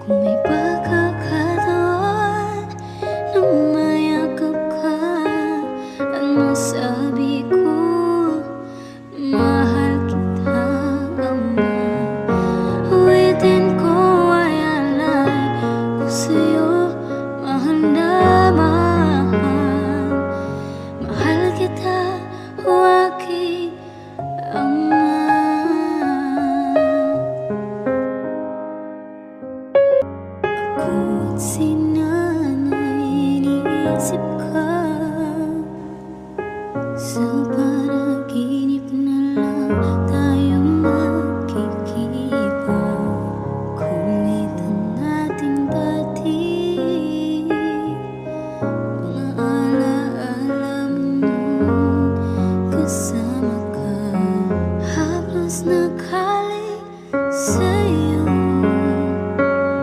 Kung may pagkakataon na mayakap ka at masabi ko mahal kita, Ama. Awitin ko ay alay ko sa'yo, mahal na mahal. Mahal kita, o aking Ama. Ako't si Nanay, iniisip ka